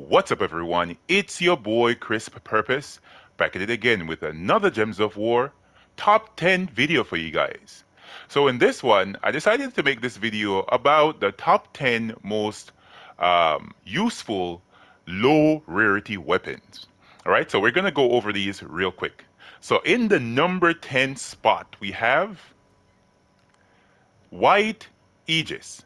What's up, everyone? It's your boy CrispPurpose back at it again with another Gems of War top 10 video for you guys. So, in this one, I decided to make this video about the top 10 most useful low rarity weapons. All right, so we're going to go over these real quick. So, in the number 10 spot, we have White Aegis.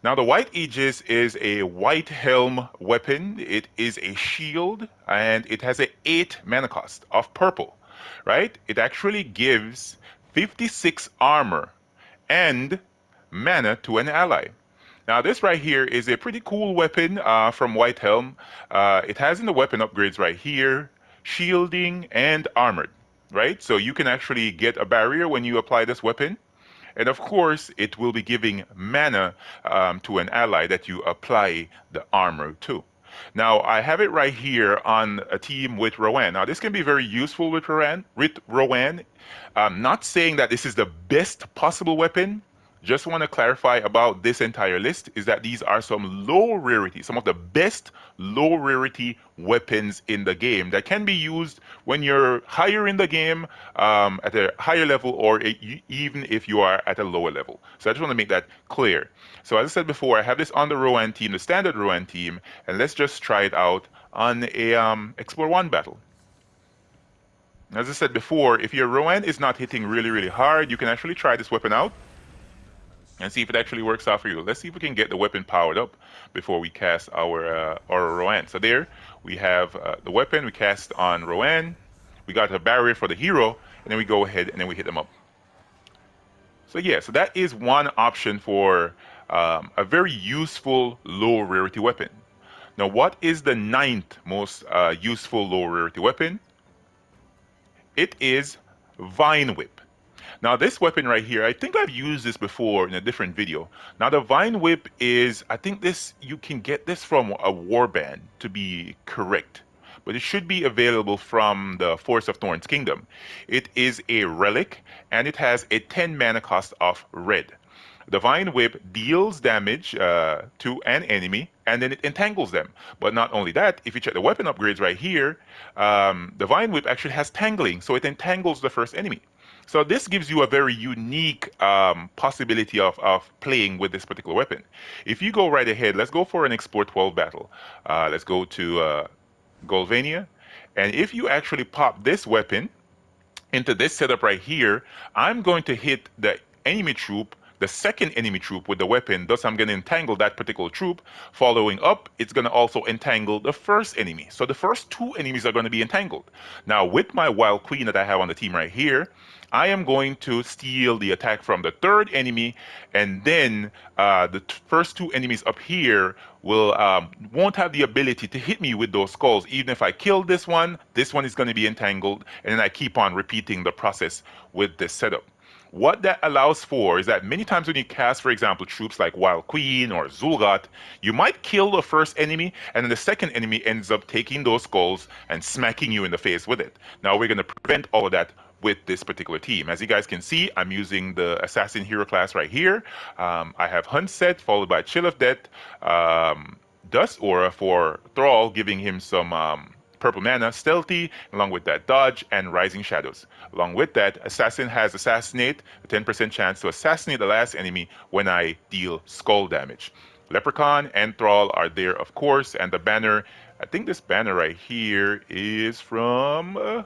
Now, the White Aegis is a white helm weapon. It is a shield and it has an 8 mana cost of purple, right? It actually gives 56 armor and mana to an ally. Now, this right here is a pretty cool weapon from White Helm. It has in the weapon upgrades right here shielding and armored, right? So you can actually get a barrier when you apply this weapon. And of course, it will be giving mana to an ally that you apply the armor to. Now, I have it right here on a team with Rowan. Now, this can be very useful with Rowan. Not saying that this is the best possible weapon. Just want to clarify about this entire list is that these are some low rarity, some of the best low rarity weapons in the game that can be used when you're higher in the game, at a higher level, or even if you are at a lower level. So I just want to make that clear. So as I said before, I have this on the Rowan team, the standard Rowan team, and let's just try it out on a Explore 1 battle. As I said before, if your Rowan is not hitting really hard, you can actually try this weapon out and see if it actually works out for you. Let's see if we can get the weapon powered up before we cast our Rowan. So there we have the weapon we cast on Rowan. We got a barrier for the hero, and then we go ahead and then we hit them up. So yeah, so that is one option for a very useful low rarity weapon. Now, what is the ninth most useful low rarity weapon? It is Vine Whip. Now this weapon right here, I think I've used this before in a different video. Now the Vine Whip is, I think this, you can get this from a warband to be correct, but it should be available from the Force of Thorns Kingdom. It is a relic and it has a 10 mana cost of red. The Vine Whip deals damage to an enemy and then it entangles them. But not only that, if you check the weapon upgrades right here, the Vine Whip actually has tangling, so it entangles the first enemy. So this gives you a very unique possibility of playing with this particular weapon. If you go right ahead, let's go for an Explore 12 battle. Let's go to Golvania. And if you actually pop this weapon into this setup right here, I'm going to hit the enemy troop, the second enemy troop with the weapon. Thus, I'm going to entangle that particular troop. Following up, it's going to also entangle the first enemy. So the first two enemies are going to be entangled. Now, with my Wild Queen that I have on the team right here, I am going to steal the attack from the third enemy, and then the first two enemies up here will won't have the ability to hit me with those skulls. Even if I kill this one is going to be entangled, and then I keep on repeating the process with this setup. What that allows for is that many times when you cast, for example, troops like Wild Queen or Zulgat, you might kill the first enemy, and then the second enemy ends up taking those skulls and smacking you in the face with it. Now we're going to prevent all of that with this particular team. As you guys can see, I'm using the Assassin Hero class right here. I have Hunt set followed by Chill of Death, Dust Aura for Thrall, giving him some purple mana, Stealthy, along with that Dodge and Rising Shadows. Along with that, Assassin has Assassinate, a 10% chance to assassinate the last enemy when I deal skull damage. Leprechaun and Thrall are there, of course, and the banner, I think this banner right here is from a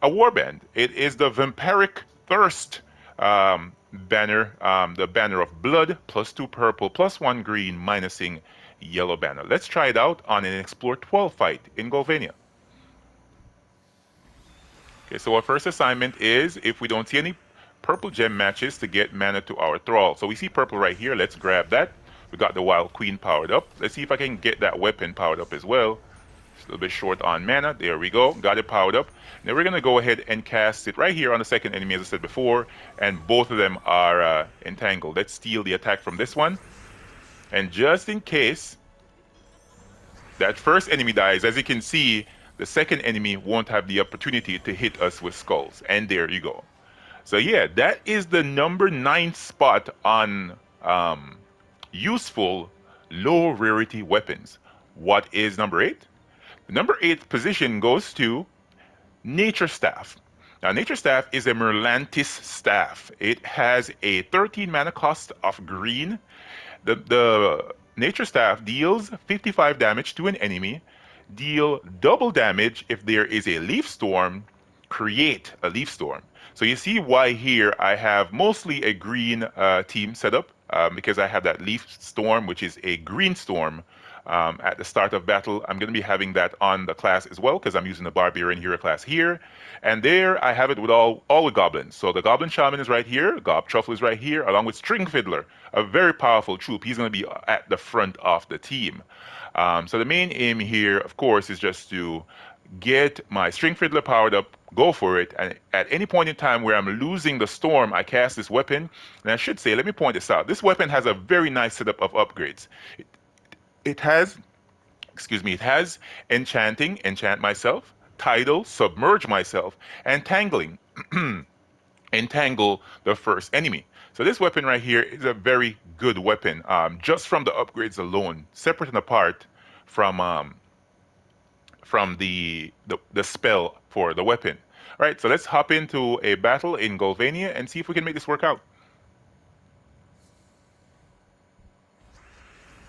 warband. It is the Vampiric Thirst banner, the banner of blood, +2 purple, +1 green, minusing yellow banner. Let's try it out on an Explore 12 fight in Golvania. Okay, so our first assignment is, if we don't see any purple gem matches, to get mana to our Thrall. So we see purple right here. Let's grab that. We got the Wild Queen powered up. Let's see if I can get that weapon powered up as well. It's a little bit short on mana. There we go. Got it powered up. Now we're going to go ahead and cast it right here on the second enemy, as I said before. And both of them are entangled. Let's steal the attack from this one. And just in case that first enemy dies, as you can see, the second enemy won't have the opportunity to hit us with skulls. And there you go. So yeah, that is the number 9 spot on useful low rarity weapons. What is number 8? Number 8 position goes to Nature Staff. Now, Nature Staff is a Merlantis staff. It has a 13 mana cost of green. The Nature Staff deals 55 damage to an enemy, deal double damage if there is a leaf storm, create a leaf storm. So you see why here I have mostly a green team setup because I have that leaf storm, which is a green storm at the start of battle. I'm going to be having that on the class as well because I'm using the Barbarian Hero class here. And there I have it with all the goblins. So the Goblin Shaman is right here, Gob Truffle is right here, along with String Fiddler, a very powerful troop. He's going to be at the front of the team. So the main aim here, of course, is just to get my String Fiddler powered up, go for it, and at any point in time where I'm losing the storm, I cast this weapon. And I should say, let me point this out. This weapon has a very nice setup of upgrades. It has, excuse me, it has enchanting, enchant myself, tidal, submerge myself, and tangling, entangle the first enemy. So this weapon right here is a very good weapon, just from the upgrades alone, separate and apart from the spell for the weapon. All right, so let's hop into a battle in Golvania and see if we can make this work out.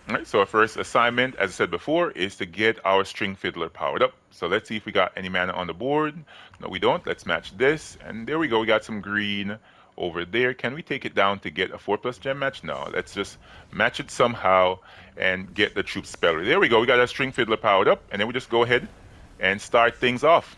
All right, so our first assignment, as I said before, is to get our String Fiddler powered up. So let's see if we got any mana on the board. No, we don't. Let's match this. And there we go. We got some green over there. Can we take it down to get a 4+ gem match? No, let's just match it somehow and get the troop speller. There we go. We got our String Fiddler powered up. And then we just go ahead and start things off.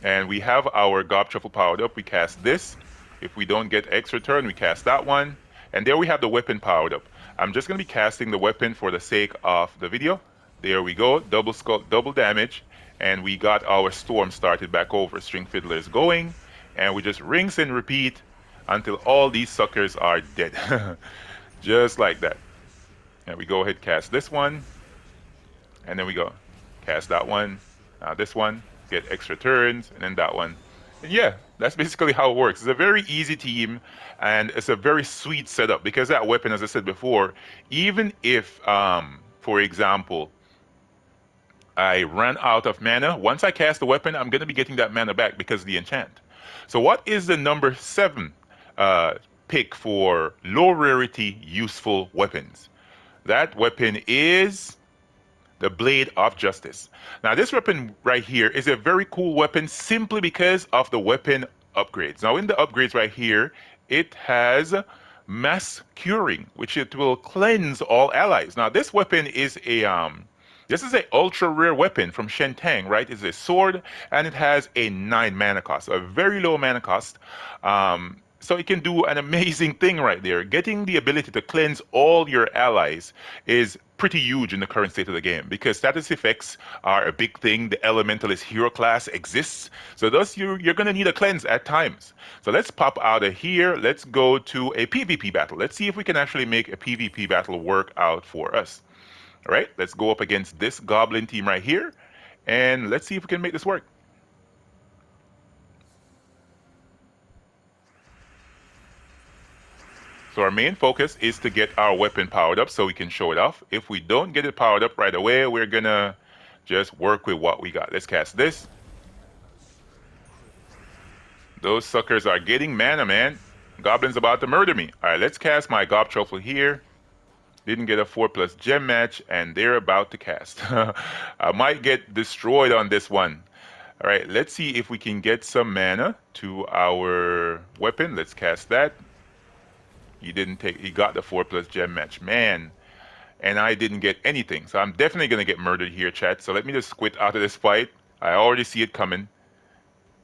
And we have our Gob Truffle powered up. We cast this. If we don't get extra turn, we cast that one. And there we have the weapon powered up. I'm just going to be casting the weapon for the sake of the video. There we go, double skull, double damage, and we got our storm started back over. String Fiddler is going, and we just rinse and repeat until all these suckers are dead. Just like that. And we go ahead, cast this one, and then we go cast that one, this one, get extra turns, and then that one. And yeah, that's basically how it works. It's a very easy team, and it's a very sweet setup because that weapon, as I said before, even if, for example, I ran out of mana, once I cast the weapon, I'm going to be getting that mana back because of the enchant. So what is the number 7 pick for low rarity useful weapons? That weapon is the Blade of Justice. Now, this weapon right here is a very cool weapon simply because of the weapon upgrades. Now, in the upgrades right here, it has mass curing, which it will cleanse all allies. Now, this weapon is this is a ultra rare weapon from Shentang, right? It's a sword and it has a 9 mana cost, a very low mana cost. So it can do an amazing thing right there. Getting the ability to cleanse all your allies is pretty huge in the current state of the game because status effects are a big thing. The Elementalist hero class exists. So thus you're going to need a cleanse at times. So let's pop out of here. Let's go to a PvP battle. Let's see if we can actually make a PvP battle work out for us. All right, let's go up against this Goblin team right here. And let's see if we can make this work. So our main focus is to get our weapon powered up so we can show it off. If we don't get it powered up right away, we're gonna just work with what we got. Let's cast this. Those suckers are getting mana, man. Goblin's about to murder me. All right, let's cast my Gob Truffle here. Didn't get a 4+ gem match, and they're about to cast. I might get destroyed on this one. All right, let's see if we can get some mana to our weapon. Let's cast that. He got the 4+ gem match, man. And I didn't get anything. So I'm definitely going to get murdered here, chat. So let me just quit out of this fight. I already see it coming.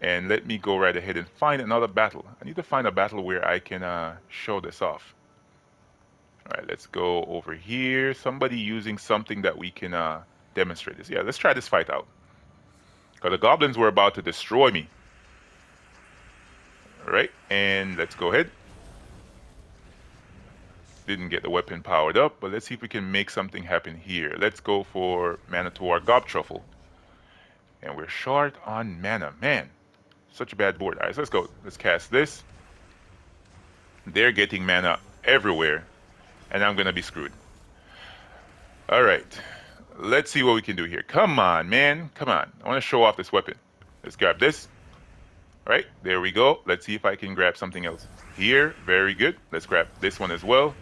And let me go right ahead and find another battle. I need to find a battle where I can show this off. All right, let's go over here. Somebody using something that we can demonstrate this. Yeah, let's try this fight out. Because the goblins were about to destroy me. All right, and let's go ahead. Didn't get the weapon powered up, but let's see if we can make something happen here. Let's go for mana to our Gob Truffle. And we're short on mana. Man, such a bad board. All right, so let's go. Let's cast this. They're getting mana everywhere, and I'm going to be screwed. All right, let's see what we can do here. Come on, man. Come on. I want to show off this weapon. Let's grab this. All right, there we go. Let's see if I can grab something else here. Very good. Let's grab this one as well.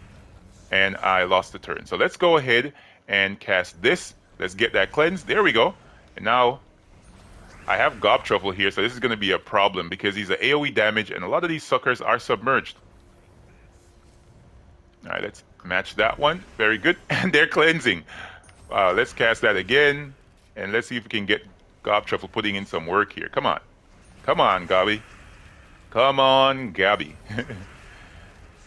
And I lost the turn. So let's go ahead and cast this. Let's get that cleanse. There we go. And now I have Gob Truffle here, so this is going to be a problem because he's an AoE damage, and a lot of these suckers are submerged. All right, let's match that one. Very good. And they're cleansing. Let's cast that again, and let's see if we can get Gob Truffle putting in some work here. Come on. Come on, Gabby. Come on, Gabby.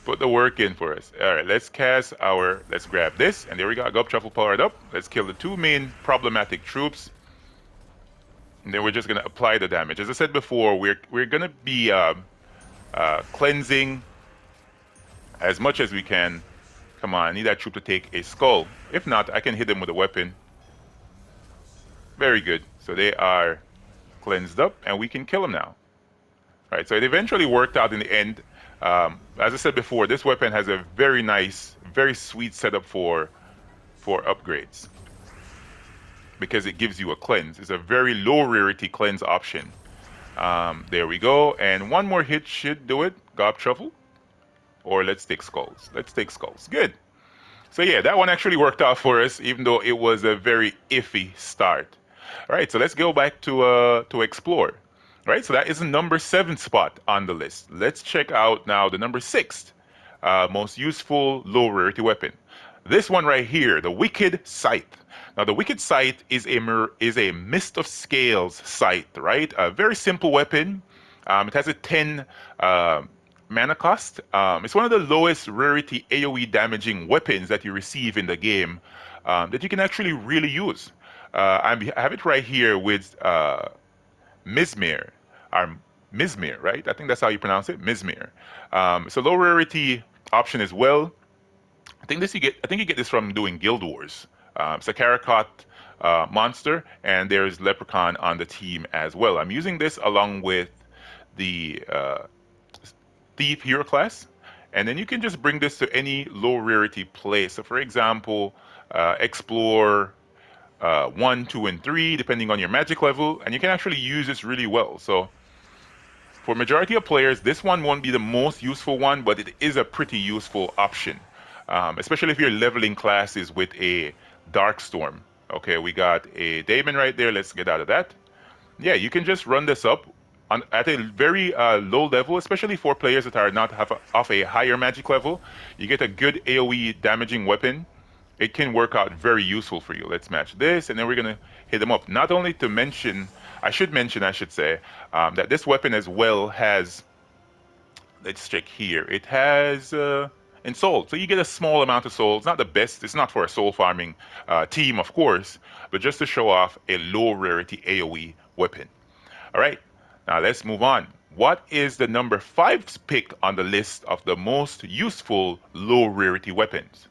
Put the work in for us. All right, let's grab this, and there we go. Gob Truffle powered up. Let's kill the two main problematic troops. And then we're just going to apply the damage. As I said before, we're going to be cleansing as much as we can. Come on, I need that troop to take a skull. If not, I can hit them with a weapon. Very good. So they are cleansed up, and we can kill them now. All right, so it eventually worked out in the end. As I said before, this weapon has a very nice, very sweet setup for upgrades, because it gives you a cleanse. It's a very low rarity cleanse option. There we go. And one more hit should do it. Gob Truffle. Or let's take skulls. Let's take skulls. Good. So yeah, that one actually worked out for us, even though it was a very iffy start. All right, so let's go back to explore. All right, so that is the number 7 spot on the list. Let's check out now the number 6 most useful low rarity weapon. This one right here, the Wicked Scythe. Now, the Wicked Scythe is a Mist of Scales scythe, right? A very simple weapon. It has a 10 mana cost. It's one of the lowest rarity AoE damaging weapons that you receive in the game that you can actually really use. I have it right here with Mizmir, or Mizmir, right? I think that's how you pronounce it, Mizmir. It's a low rarity option as well. I think you get this from doing Guild Wars. It's a Karakot monster, and there's Leprechaun on the team as well. I'm using this along with the Thief hero class, and then you can just bring this to any low rarity place. So for example, Explore 1, 2, and 3, depending on your magic level, and you can actually use this really well. So for majority of players, this one won't be the most useful one, but it is a pretty useful option, especially if you're leveling classes with a Darkstorm. Okay, we got a Daemon right there. Let's get out of that. Yeah, you can just run this up at a very low level, especially for players that are not of a higher magic level. You get a good AoE damaging weapon. It can work out very useful for you. Let's match this, and then we're going to hit them up. Not only to mention, I should say, that this weapon as well has, let's check here, it has in soul. So you get a small amount of soul. It's not the best. It's not for a soul farming team, of course, but just to show off a low rarity AoE weapon. All right, now let's move on. What is the number 5 pick on the list of the most useful low rarity weapons?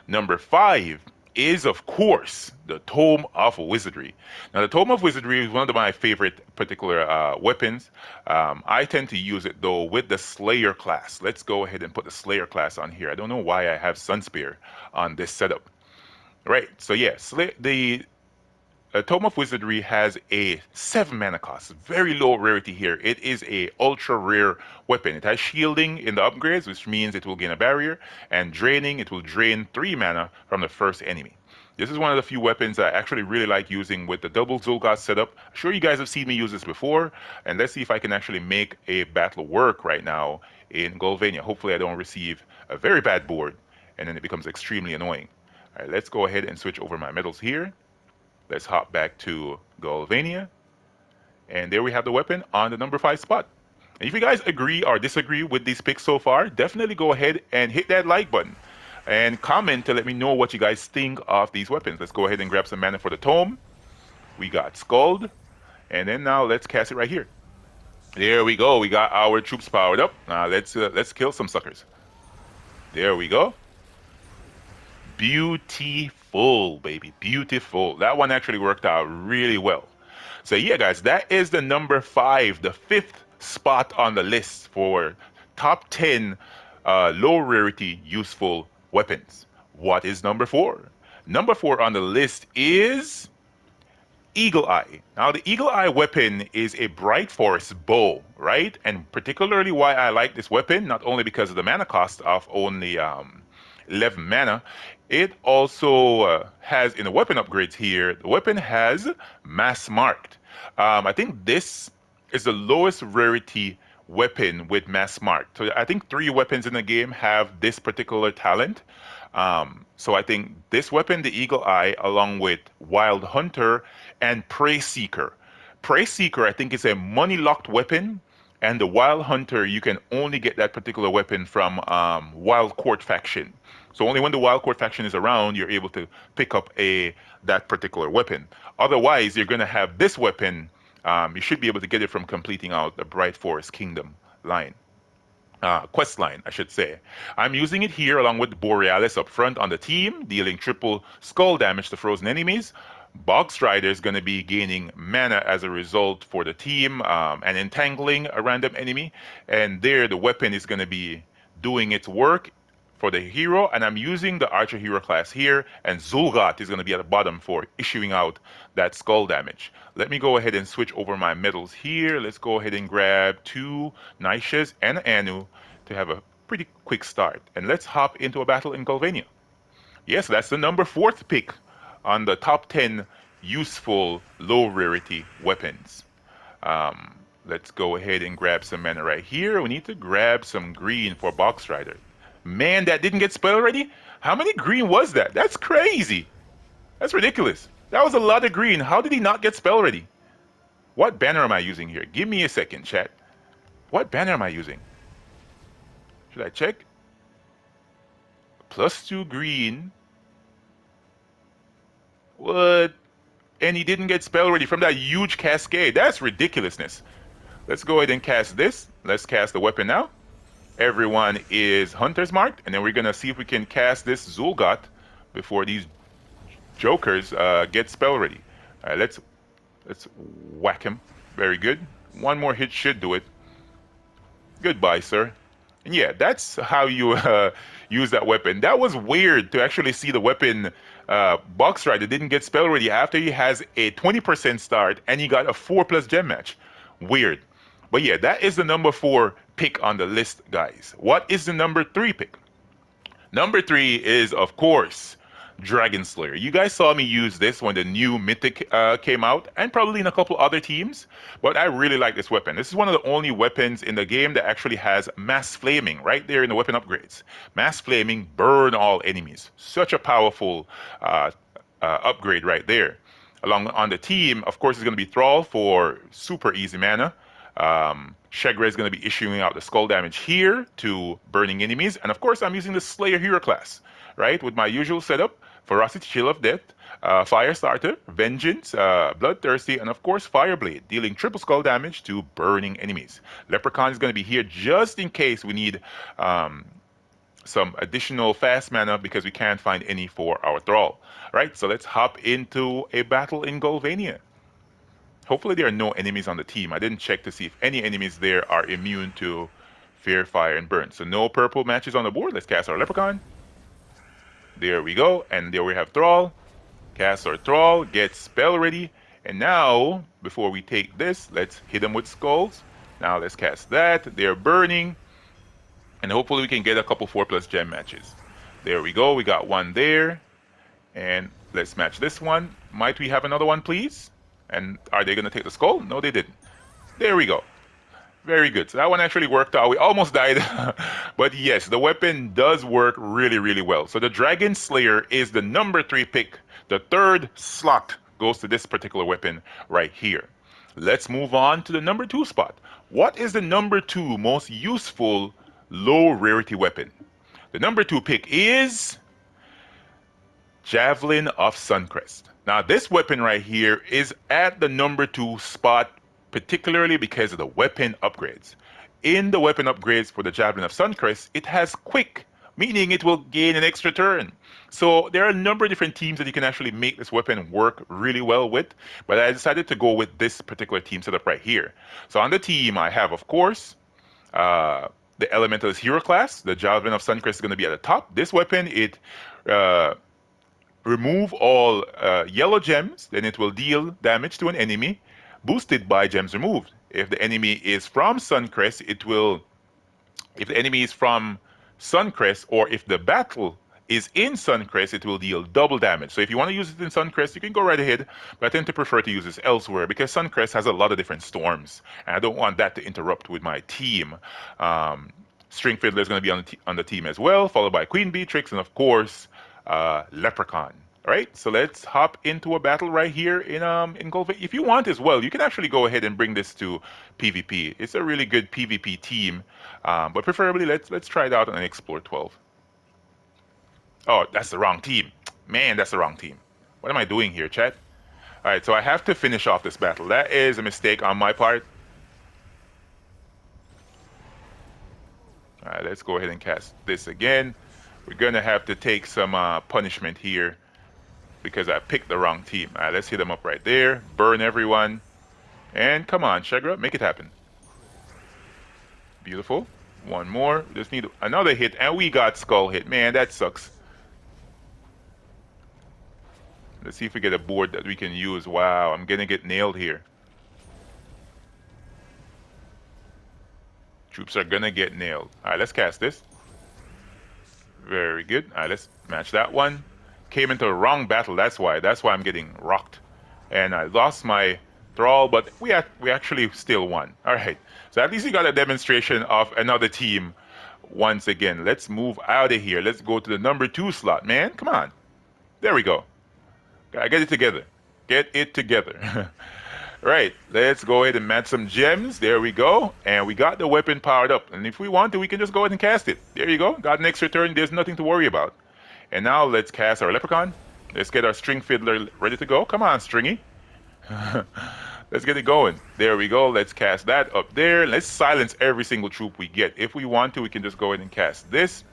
Number 5 is, of course, the Tome of Wizardry. Now, the Tome of Wizardry is one of my favorite particular weapons. I tend to use it, though, with the Slayer class. Let's go ahead and put the Slayer class on here. I don't know why I have Sunspear on this setup. Right, so yeah, the Tome of Wizardry has a 7 mana cost, very low rarity here. It is a ultra rare weapon. It has shielding in the upgrades, which means it will gain a barrier, and draining, it will drain 3 mana from the first enemy. This is one of the few weapons I actually really like using with the double Zul'Goth setup. I'm sure you guys have seen me use this before, and let's see if I can actually make a battle work right now in Golvania. Hopefully I don't receive a very bad board, and then it becomes extremely annoying. All right, let's go ahead and switch over my medals here. Let's hop back to Golvania. And there we have the weapon on the number 5 spot. And if you guys agree or disagree with these picks so far, definitely go ahead and hit that like button. And comment to let me know what you guys think of these weapons. Let's go ahead and grab some mana for the Tome. We got Scald. And then now let's cast it right here. There we go. We got our troops powered up. Now let's kill some suckers. There we go. Beautiful, baby. Beautiful. That one actually worked out really well. So yeah, guys, that is the number 5, the 5th spot on the list for top 10 low rarity useful weapons. What is number 4? Number 4 on the list is Eagle Eye. Now, the Eagle Eye weapon is a Bright Forest bow, right? And particularly why I like this weapon, not only because of the mana cost of only 11 mana, it also has in the weapon upgrades here, the weapon has mass marked. I think this is the lowest rarity weapon with mass marked. So I think 3 weapons in the game have this particular talent. So I think this weapon, the Eagle Eye, along with Wild Hunter and Prey Seeker. Prey Seeker, I think, is a money locked weapon, and the Wild Hunter, you can only get that particular weapon from Wild Court faction. So only when the Wild Court faction is around, you're able to pick up that particular weapon. Otherwise, you're going to have this weapon. You should be able to get it from completing out the Bright Forest Kingdom line. Quest line, I should say. I'm using it here along with Borealis up front on the team, dealing triple skull damage to frozen enemies. Bogstrider is going to be gaining mana as a result for the team and entangling a random enemy. And there, the weapon is going to be doing its work for the hero, and I'm using the Archer Hero class here, and Zulgat is going to be at the bottom for issuing out that skull damage. Let me go ahead and switch over my medals here. Let's go ahead and grab 2 Nishas and Anu to have a pretty quick start. And let's hop into a battle in Golvania. Yes, that's the number 4th pick on the top 10 useful low rarity weapons. Let's go ahead and grab some mana right here. We need to grab some green for Box Rider. Man, that didn't get spell ready? How many green was that? That's crazy. That's ridiculous. That was a lot of green. How did he not get spell ready? What banner am I using here? Give me a second, chat. What banner am I using? Should I check? +2 green. What? And he didn't get spell ready from that huge cascade. That's ridiculousness. Let's go ahead and cast this. Let's cast the weapon now. Everyone is Hunter's marked, and then we're gonna see if we can cast this Zulgat before these jokers get spell ready. All right, let's whack him. Very good. One more hit should do it. Goodbye, sir. And yeah, that's how you use that weapon. That was weird to actually see the weapon Box Rider didn't get spell ready after he has a 20% start and he got a 4+ gem match. Weird. But yeah, that is the number 4 pick on the list, guys. What is the number 3 pick? Number 3 is, of course, Dragon Slayer. You guys saw me use this when the new Mythic came out, and probably in a couple other teams, but I really like this weapon. This is one of the only weapons in the game that actually has Mass Flaming right there in the weapon upgrades. Mass Flaming, burn all enemies. Such a powerful upgrade right there. Along on the team, of course, it's going to be Thrall for super easy mana. Shegra is going to be issuing out the skull damage here to burning enemies. And of course, I'm using the Slayer hero class, right? With my usual setup, Ferocity, Chill of Death, Fire Starter, Vengeance, Bloodthirsty, and of course, Fireblade, dealing triple skull damage to burning enemies. Leprechaun is going to be here just in case we need some additional fast mana because we can't find any for our Thrall. Right, so let's hop into a battle in Golvania. Hopefully there are no enemies on the team. I didn't check to see if any enemies there are immune to Fear, Fire, and Burn. So no purple matches on the board. Let's cast our Leprechaun. There we go. And there we have Thrall. Cast our Thrall. Get spell ready. And now, before we take this, let's hit them with skulls. Now let's cast that. They're burning. And hopefully we can get a couple 4+ gem matches. There we go. We got one there. And let's match this one. Might we have another one, please? And are they going to take the skull? No, they didn't. There we go. Very good. So that one actually worked out. We almost died. But yes, the weapon does work really, really well. So the Dragon Slayer is the number 3 pick. The 3rd slot goes to this particular weapon right here. Let's move on to the number 2 spot. What is the number 2 most useful low rarity weapon? The number 2 pick is Javelin of Suncrest. Now this weapon right here is at the number 2 spot, particularly because of the weapon upgrades. In the weapon upgrades for the Javelin of Suncrest, it has quick, meaning it will gain an extra turn. So there are a number of different teams that you can actually make this weapon work really well with, but I decided to go with this particular team setup right here. So on the team, I have, of course, the Elementalist Hero class. The Javelin of Suncrest is going to be at the top. This weapon, it remove all yellow gems, then it will deal damage to an enemy, boosted by gems removed. If the enemy is from Suncrest, it will if the enemy is from Suncrest, or if the battle is in Suncrest, it will deal double damage. So if you want to use it in Suncrest, you can go right ahead, but I tend to prefer to use this elsewhere because Suncrest has a lot of different storms, and I don't want that to interrupt with my team. Um, String Fiddler is going to be on the team as well, followed by Queen Beatrix, and of course, Leprechaun. All right, so let's hop into a battle right here in Golf. If you want as well, you can actually go ahead and bring this to PvP. It's a really good PvP team, but preferably let's try it out on Explore 12. Oh, that's the wrong team. Man, that's the wrong team. What am I doing here, chat? All right, so I have to finish off this battle. That is a mistake on my part. All right, let's go ahead and cast this again. We're gonna have to take some punishment here because I picked the wrong team. All right, let's hit them up right there. Burn everyone. And come on, Shagra, make it happen. Beautiful. One more. We just need another hit, and we got skull hit. Man, that sucks. Let's see if we get a board that we can use. Wow, I'm gonna get nailed here. Troops are gonna get nailed. All right, let's cast this. Very good. All right, let's match that one. Came into the wrong battle. That's why. That's why I'm getting rocked. And I lost my thrall, but we actually still won. All right. So at least we got a demonstration of another team once again. Let's move out of here. Let's go to the number 2 slot, man. Come on. There we go. Get it together. Get it together. Right. Let's go ahead and match some gems. There we go. And we got the weapon powered up. And if we want to, we can just go ahead and cast it. There you go. Got an extra turn. There's nothing to worry about. And now let's cast our Leprechaun. Let's get our String Fiddler ready to go. Come on, Stringy. Let's get it going. There we go. Let's cast that up there. Let's silence every single troop we get. If we want to, we can just go ahead and cast this.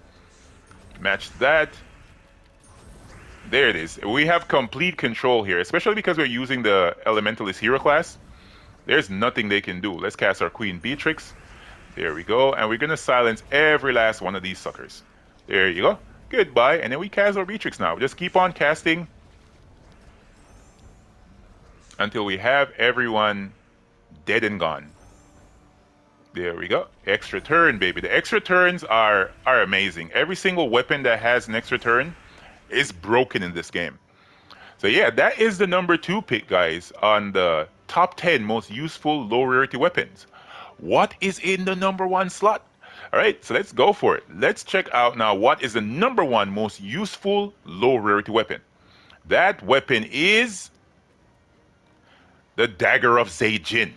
Match that. There it is. We have complete control here, especially because we're using the Elementalist hero class. There's nothing they can do. Let's cast our Queen Beatrix. There we go. And we're going to silence every last one of these suckers. There you go. Goodbye. And then we cast our Beatrix now. Just keep on casting until we have everyone dead and gone. There we go. Extra turn, baby. The extra turns are amazing. Every single weapon that has an extra turn is broken in this game. So yeah, that is the number 2 pick, guys, on the top 10 most useful low rarity weapons. What is in the number 1 slot? All right, so let's go for it. Let's check out now what is the number 1 most useful low rarity weapon. That weapon is the Dagger of Zejin.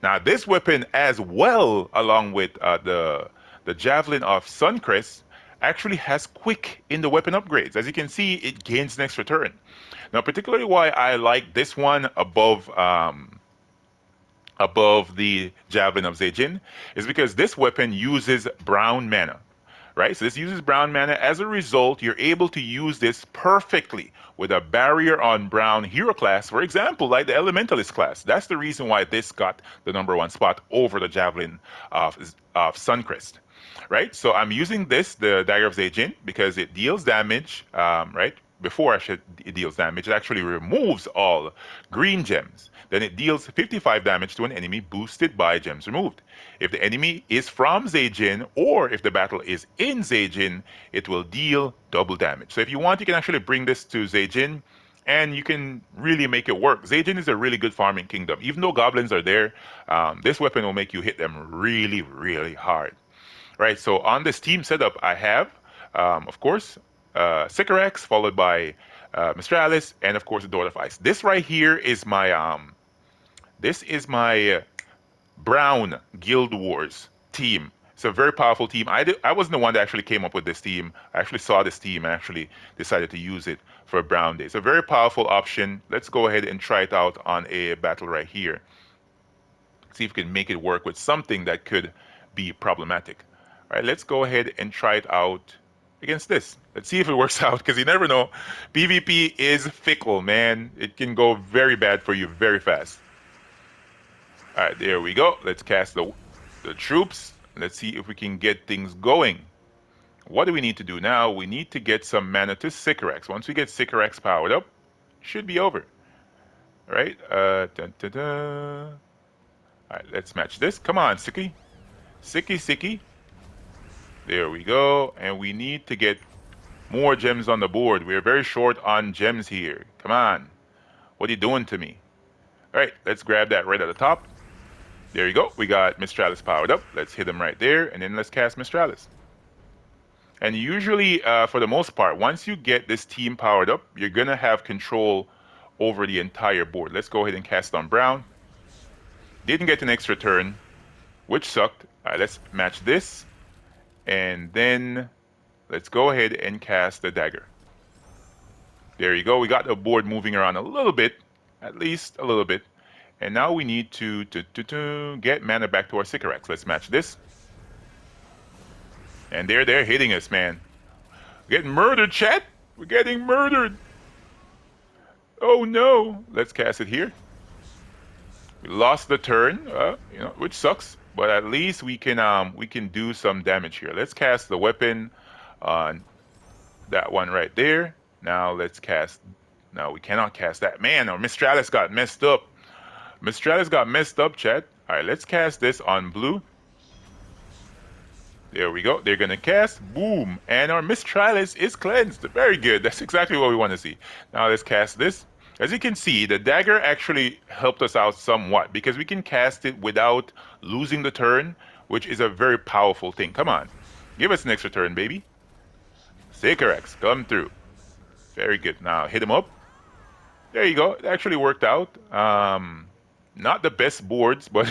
Now this weapon, as well along with the Javelin of Suncrest, actually has quick in the weapon upgrades. As you can see, it gains an extra turn. Now, particularly why I like this one above the Javelin of Zejin is because this weapon uses brown mana, right? So this uses brown mana. As a result, you're able to use this perfectly with a barrier on brown hero class, for example, like the Elementalist class. That's the reason why this got the number 1 spot over the Javelin of Suncrest. Right, so I'm using this, the Dagger of Zejin, because it deals damage, right? Before it deals damage, it actually removes all green gems. Then it deals 55 damage to an enemy boosted by gems removed. If the enemy is from Zejin, or if the battle is in Zejin, it will deal double damage. So if you want, you can actually bring this to Zejin, and you can really make it work. Zejin is a really good farming kingdom. Even though goblins are there, this weapon will make you hit them really, really hard. Right, so on this team setup, I have, of course, Sycorax, followed by Mistralis, and of course, the Daughter of Ice. This right here is my Brown Guild Wars team. It's a very powerful team. I wasn't the one that actually came up with this team. I actually saw this team and actually decided to use it for Brown Day. It's a very powerful option. Let's go ahead and try it out on a battle right here. See if we can make it work with something that could be problematic. All right, let's go ahead and try it out against this. Let's see if it works out, because you never know. PvP is fickle, man. It can go very bad for you very fast. All right, there we go. Let's cast the troops. Let's see if we can get things going. What do we need to do now? We need to get some mana to Sycorax. Once we get Sycorax powered up, should be over. All right. Dun, dun, dun. All right, let's match this. Come on, Sicky. Sicky, Sicky. There we go. And we need to get more gems on the board. We're very short on gems here. Come on. What are you doing to me? All right, let's grab that right at the top. There you go. We got Mistralis powered up. Let's hit him right there, and then let's cast Mistralis. And usually, for the most part, once you get this team powered up, you're going to have control over the entire board. Let's go ahead and cast on Brown. Didn't get an extra turn, which sucked. All right, let's match this. And then let's go ahead and cast the dagger. There you go. We got the board moving around a little bit, at least a little bit. And now we need to get mana back to our Sycorax. Let's match this. And they're hitting us, man. We're getting murdered, chat. We're getting murdered. Oh no. Let's cast it here. We lost the turn, which sucks. But at least we can do some damage here. Let's cast the weapon on that one right there. Now let's cast. No, we cannot cast that. Man, our Mistralis got messed up. Mistralis got messed up, chat. All right, let's cast this on blue. There we go. They're going to cast. Boom. And our Mistralis is cleansed. Very good. That's exactly what we want to see. Now let's cast this. As you can see, the dagger actually helped us out somewhat because we can cast it without losing the turn, which is a very powerful thing. Come on. Give us an extra turn, baby. Sycorax, come through. Very good. Now hit him up. There you go. It actually worked out. Not the best boards, but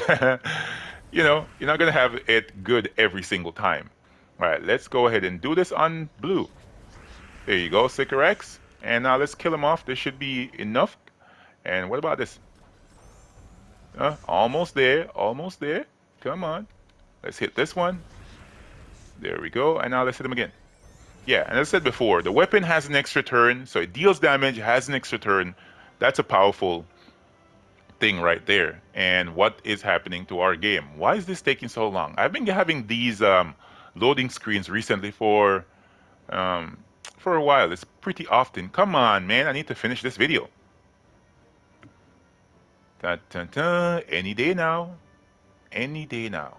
you're not going to have it good every single time. All right, let's go ahead and do this on blue. There you go, Sycorax. And now let's kill him off. This should be enough. And what about this? Almost there, almost there. Come on. Let's hit this one. There we go. And now let's hit him again. Yeah, and as I said before, the weapon has an extra turn, so it deals damage, has an extra turn. That's a powerful thing right there. And what is happening to our game? Why is this taking so long? I've been having these loading screens recently for a while. It's pretty often. Come on, man. I need to finish this video. Dun, dun, dun. Any day now. Any day now.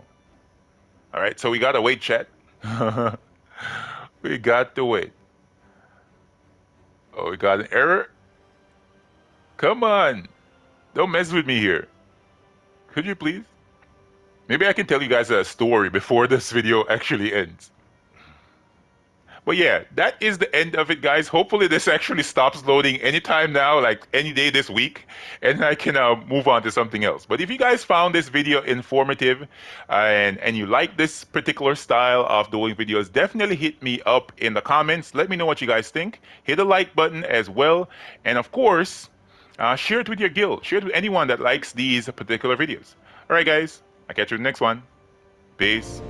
All right, so we got to wait, chat. We got to wait. Oh, we got an error. Come on. Don't mess with me here. Could you please? Maybe I can tell you guys a story before this video actually ends. But yeah, that is the end of it, guys. Hopefully this actually stops loading anytime now, like any day this week, and I can move on to something else. But if you guys found this video informative and you like this particular style of doing videos, definitely hit me up in the comments. Let me know what you guys think. Hit the like button as well. And of course, share it with your guild. Share it with anyone that likes these particular videos. All right, guys. I'll catch you in the next one. Peace.